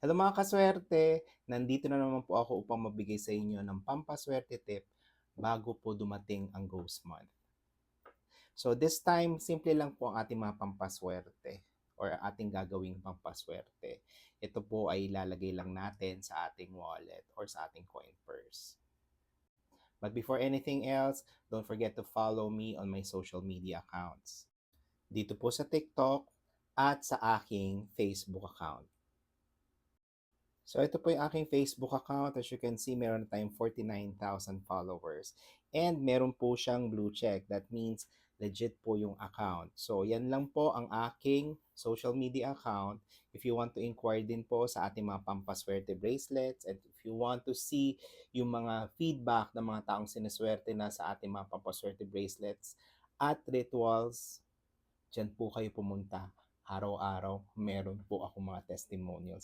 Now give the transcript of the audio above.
Hello mga kaswerte! Nandito na naman po ako upang magbigay sa inyo ng pampaswerte tip bago po dumating ang Ghost Month. So this time, simple lang po ang ating mga pampaswerte or ating gagawing pampaswerte. Ito po ay ilalagay lang natin sa ating wallet or sa ating coin purse. But before anything else, don't forget to follow me on my social media accounts. Dito po sa TikTok at sa aking Facebook account. So ito po yung aking Facebook account. As you can see, meron na tayong 49,000 followers. And meron po siyang blue check. That means legit po yung account. So yan lang po ang aking social media account. If you want to inquire din po sa ating mga pampaswerte bracelets and if you want to see yung mga feedback ng mga taong sineswerte na sa ating mga pampaswerte bracelets at rituals, dyan po kayo pumunta. Araw-araw, meron po ako mga testimonials.